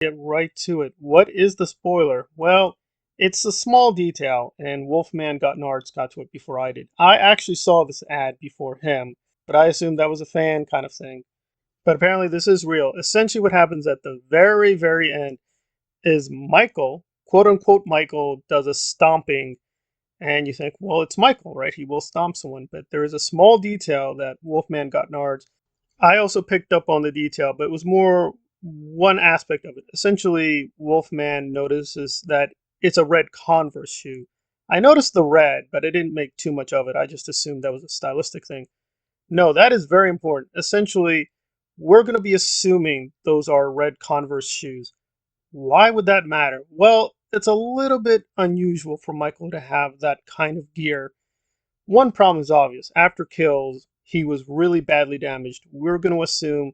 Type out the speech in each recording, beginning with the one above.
Get right to it. What is the spoiler? Well, it's a small detail, and Wolfman got Nards got to it before I did. I actually saw this ad before him, but I assumed that was a fan kind of thing. But apparently, this is real. Essentially, what happens at the very, very end is Michael, quote unquote, Michael, does a stomping, and you think, well, it's Michael, right? He will stomp someone. But there is a small detail that Wolfman got Nards. I also picked up on the detail, but it was more one aspect of it. Essentially, Wolfman notices that it's a red Converse shoe. I noticed the red, but I didn't make too much of it. I just assumed that was a stylistic thing. No, that is very important. Essentially, we're going to be assuming those are red Converse shoes. Why would that matter? Well, it's a little bit unusual for Michael to have that kind of gear. One problem is obvious. After kills, he was really badly damaged. We're going to assume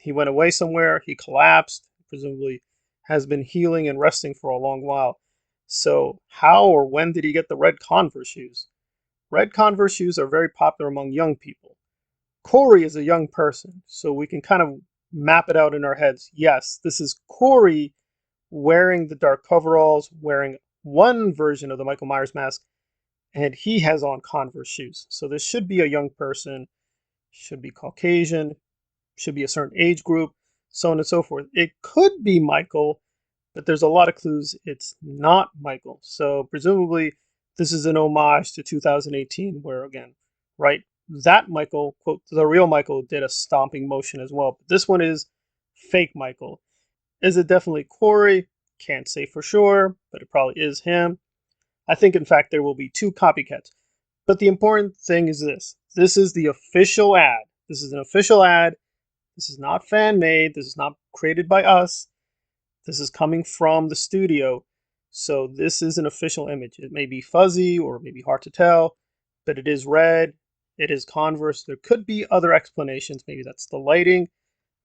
he went away somewhere, he collapsed, presumably has been healing and resting for a long while. So, how or when did he get the red Converse shoes? Red Converse shoes are very popular among young people. Corey is a young person, so we can kind of map it out in our heads. Yes, this is Corey wearing the dark coveralls, wearing one version of the Michael Myers mask, and he has on Converse shoes. So this should be a young person, should be Caucasian, should be a certain age group, so on and so forth. It could be Michael, but there's a lot of clues it's not Michael. So presumably this is an homage to 2018, where again, right, that Michael, quote, the real Michael did a stomping motion as well. But this one is fake Michael. Is it definitely Corey? Can't say for sure, but it probably is him. I think, in fact, there will be two copycats. But the important thing is this. This is the official ad. This is an official ad. This is not fan made. This is not created by us. This is coming from the studio. So this is an official image. It may be fuzzy or maybe hard to tell, but it is red. It is Converse. There could be other explanations. Maybe that's the lighting.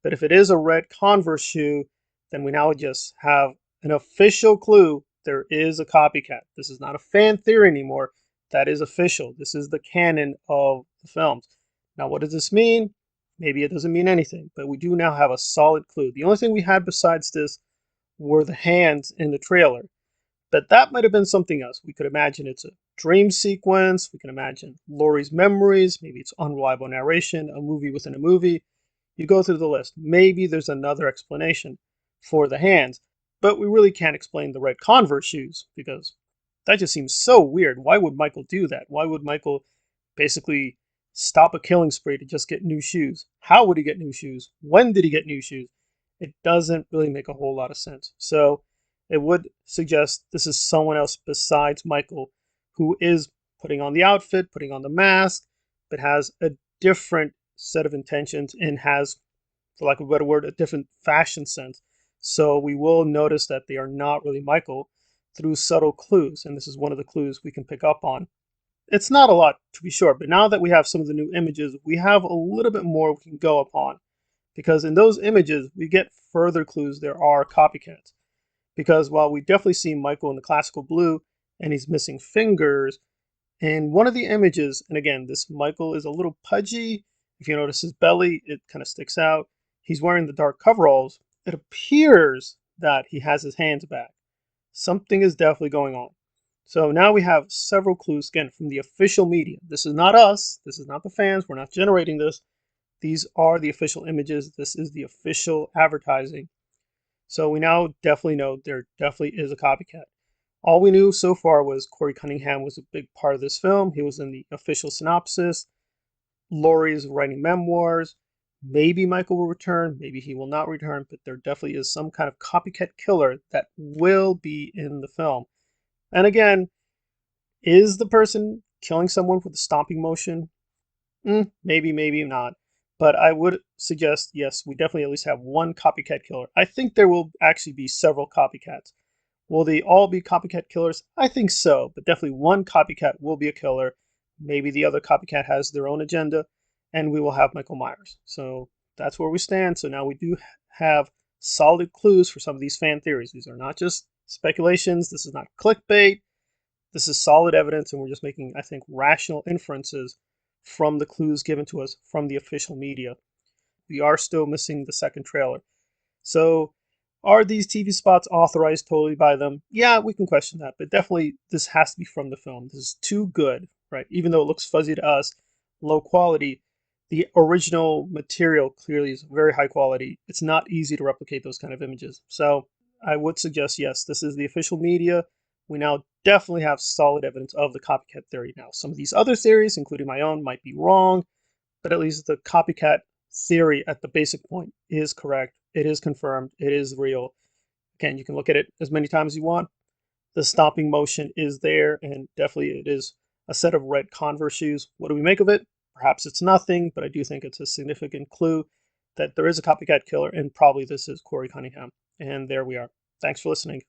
But if it is a red Converse shoe, then we now just have an official clue there is a copycat. This is not a fan theory anymore. That is official. This is the canon of the films. Now, what does this mean? Maybe it doesn't mean anything, but we do now have a solid clue. The only thing we had besides this were the hands in the trailer, but that might have been something else. We could imagine it's a dream sequence. We can imagine Laurie's memories. Maybe it's unreliable narration, a movie within a movie. You go through the list. Maybe there's another explanation for the hands, but we really can't explain the red Converse shoes because that just seems so weird. Why would Michael do that? Why would Michael basically stop a killing spree to just get new shoes? How would he get new shoes? When did he get new shoes? It doesn't really make a whole lot of sense. So it would suggest this is someone else besides Michael who is putting on the outfit, putting on the mask, but has a different set of intentions and has, for lack of a better word, a different fashion sense. So we will notice that they are not really Michael through subtle clues, and this is one of the clues we can pick up on. It's not a lot, to be sure, but now that we have some of the new images, we have a little bit more we can go upon. Because in those images, we get further clues there are copycats. Because while we definitely see Michael in the classical blue, and he's missing fingers, in one of the images, and again, this Michael is a little pudgy. If you notice his belly, it kind of sticks out. He's wearing the dark coveralls. It appears that he has his hands back. Something is definitely going on. So now we have several clues, again, from the official media. This is not us. This is not the fans. We're not generating this. These are the official images. This is the official advertising. So we now definitely know there definitely is a copycat. All we knew so far was Corey Cunningham was a big part of this film. He was in the official synopsis. Laurie is writing memoirs. Maybe Michael will return. Maybe he will not return. But there definitely is some kind of copycat killer that will be in the film. And again, is the person killing someone with a stomping motion? Maybe, maybe not. But I would suggest, yes, we definitely at least have one copycat killer. I think there will actually be several copycats. Will they all be copycat killers? I think so, but definitely one copycat will be a killer. Maybe the other copycat has their own agenda, and we will have Michael Myers. So that's where we stand. So now we do have solid clues for some of these fan theories. These are not just speculations. This is not clickbait. This is solid evidence, and we're just making, I think, rational inferences from the clues given to us from the official media. We are still missing the second trailer. So Are these TV spots authorized totally by them? Yeah, we can question that, but definitely this has to be from the film. This is too good, right? Even though it looks fuzzy to us, low quality, the original material clearly is very high quality. It's not easy to replicate those kind of images. So I would suggest, yes, this is the official media. We now definitely have solid evidence of the copycat theory. Now, some of these other theories, including my own, might be wrong, but at least the copycat theory at the basic point is correct. It is confirmed. It is real. Again, you can look at it as many times as you want. The stopping motion is there, and definitely it is a set of red Converse shoes. What do we make of it? Perhaps it's nothing, but I do think it's a significant clue that there is a copycat killer, and probably this is Corey Cunningham. And there we are. Thanks for listening.